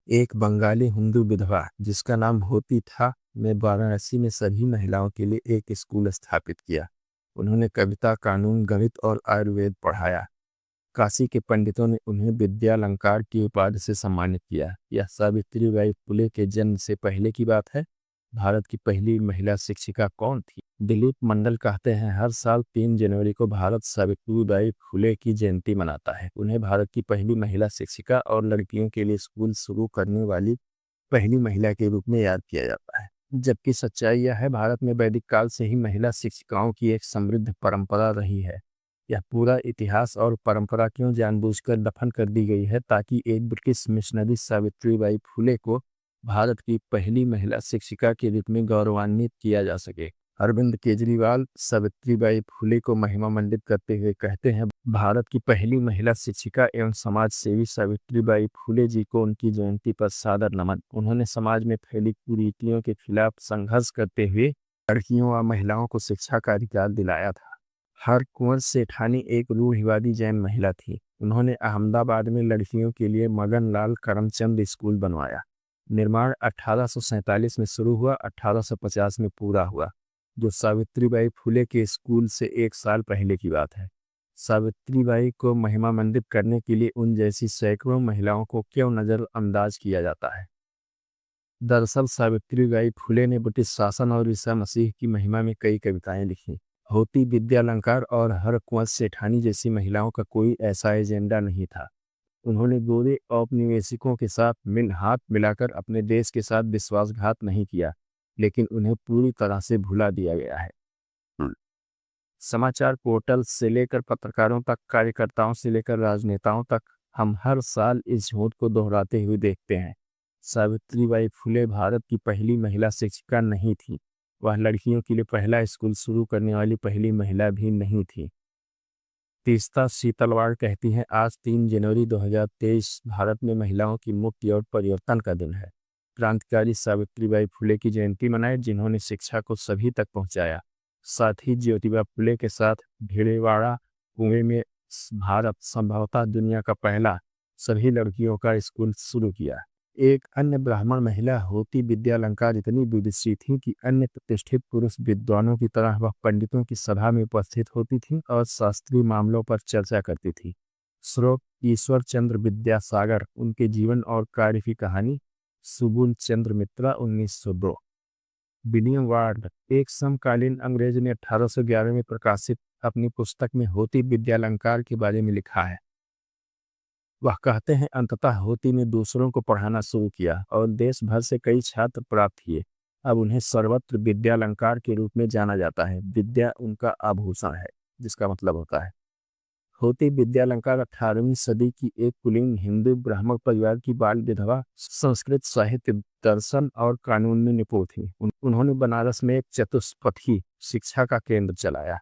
एक बंगाली हिंदू विधवा जिसका नाम होती था ने वाराणसी में सभी महिलाओं के लिए एक स्कूल स्थापित किया। उन्होंने कविता, कानून, गणित और आयुर्वेद पढ़ाया। काशी के पंडितों ने उन्हें विद्यालंकार की उपाधि से सम्मानित किया। यह सावित्रीबाई फुले के जन्म से पहले की बात है। भारत की पहली महिला शिक्षिका कौन थी? दिलीप मंडल कहते हैं, हर साल 3 जनवरी को भारत सावित्रीबाई फुले की जयंती मनाता है। उन्हें भारत की पहली महिला शिक्षिका और लड़कियों के लिए स्कूल शुरू करने वाली पहली महिला के रूप में याद किया जाता है। जबकि सच्चाई यह है, भारत में वैदिक काल से ही महिला शिक्षिकाओं की एक समृद्ध परंपरा रही है। यह पूरा इतिहास और परंपरा क्यों जानबूझकर दफन कर दी गई है, ताकि एक ब्रिटिश मिशनरी सावित्रीबाई फुले को भारत की पहली महिला शिक्षिका के रूप में गौरवान्वित किया जा सके। अरविंद केजरीवाल सावित्रीबाई फुले को महिमा मंडित करते हुए कहते हैं, भारत की पहली महिला शिक्षिका एवं समाज सेवी सावित्रीबाई फुले जी को उनकी जयंती पर सादर नमन। उन्होंने समाज में फैली कुरीतियों के खिलाफ संघर्ष करते हुए लड़कियों व महिलाओं को शिक्षा का अधिकार दिलाया था। हरकुंवर सेठानी एक रूढ़िवादी जैन महिला थी। उन्होंने अहमदाबाद में लड़कियों के लिए मगन लाल करमचंद स्कूल बनवाया। निर्माण 1847 में शुरू हुआ, 1850 में पूरा हुआ, जो सावित्रीबाई फुले के स्कूल से 1 साल पहले की बात है। सावित्रीबाई को महिमा मंडित करने के लिए उन जैसी सैकड़ों महिलाओं को क्यों नजरअंदाज किया जाता है? दरअसल सावित्रीबाई फुले ने ब्रिटिश शासन और ईसा मसीह की महिमा में कई कविताएं लिखी। होती विद्यालंकार और हरकुंवर सेठानी जैसी महिलाओं का कोई ऐसा एजेंडा नहीं था। उन्होंने गोरे औपनिवेशिकों के साथ हाथ मिलाकर अपने देश के साथ विश्वासघात नहीं किया, लेकिन उन्हें पूरी तरह से भुला दिया गया है। समाचार पोर्टल से लेकर पत्रकारों तक, कार्यकर्ताओं से लेकर राजनेताओं तक, हम हर साल इस झूठ को दोहराते हुए देखते हैं। सावित्रीबाई फुले भारत की पहली महिला शिक्षिका नहीं थी। वह लड़कियों के लिए पहला स्कूल शुरू करने वाली पहली महिला भी नहीं थी। तीस्ता सीतलवाड़ कहती हैं, आज 3 जनवरी 2023 भारत में महिलाओं की मुक्ति और परिवर्तन का दिन है। क्रांतिकारी सावित्रीबाई फुले की जयंती मनाए, जिन्होंने शिक्षा को सभी तक पहुंचाया। साथ ही ज्योतिबा फुले के साथ भिड़ेवाड़ा कुएं में भारत संभवतः दुनिया का पहला सभी लड़कियों का स्कूल शुरू किया। एक अन्य ब्राह्मण महिला होती विद्यालंकार इतनी विदुषी थी कि अन्य प्रतिष्ठित पुरुष विद्वानों की तरह वह पंडितों की सभा में उपस्थित होती थी और शास्त्रीय मामलों पर चर्चा करती थी। स्रोत ईश्वर चंद्र विद्यासागर, उनके जीवन और कार्य की कहानी, सुबुल चंद्र मित्रा, 1902। विलियम वार्ड, एक समकालीन अंग्रेज ने 1811 में प्रकाशित अपनी पुस्तक में होती विद्यालंकार के बारे में लिखा है। वह कहते हैं, अंततः होती ने दूसरों को पढ़ाना शुरू किया और देश भर से कई छात्र प्राप्त किए। अब उन्हें सर्वत्र विद्यालंकार के रूप में जाना जाता है। विद्या उनका आभूषण है, जिसका मतलब होता है। होती विद्यालंकार 18वीं सदी की एक कुलीन हिंदू ब्राह्मण परिवार की बाल विधवा, संस्कृत साहित्य, दर्शन और कानून में निपुण थी। उन्होंने बनारस में एक चतुष्पथी शिक्षा का केंद्र चलाया।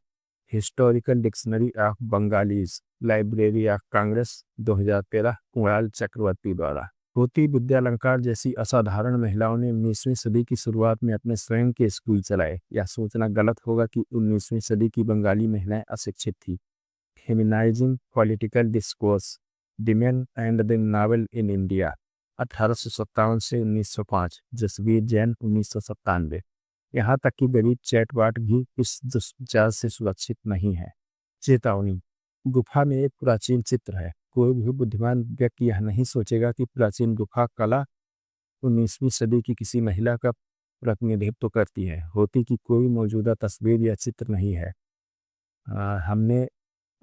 Historical dictionary of Bengalis, library of Congress, 2013, Kunal Chakraborty द्वारा। होती विद्यालंकार जैसी असाधारण महिलाओं ने 19वीं सदी की शुरुआत में अपने स्वयं के स्कूल चलाए। यह सोचना गलत होगा कि 19वीं सदी की बंगाली महिलाएं अशिक्षित थी। Feminising political discourse, the man and the novel in India, 1857 से 1905, जसवीर जैन, 1997। यहाँ तक कि गरीब चैटवाट भी इस दुष्प्रचार से सुरक्षित नहीं है। चेतावनी, गुफा में एक प्राचीन चित्र है। कोई भी बुद्धिमान व्यक्ति यह नहीं सोचेगा कि प्राचीन गुफा कला 19वीं सदी की किसी महिला का प्रतिनिधित्व करती है। होती की कोई मौजूदा तस्वीर या चित्र नहीं है। हमने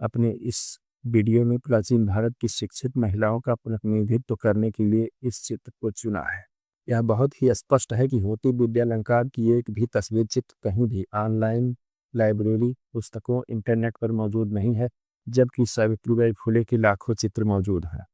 अपने इस वीडियो में प्राचीन भारत की शिक्षित महिलाओं का प्रतिनिधित्व करने के लिए इस चित्र को चुना है। यह बहुत ही स्पष्ट है कि होती विद्यालंकार की एक भी तस्वीर चित्र कहीं भी ऑनलाइन, लाइब्रेरी, पुस्तकों, इंटरनेट पर मौजूद नहीं है, जबकि सावित्रीबाई फुले के लाखों चित्र मौजूद हैं।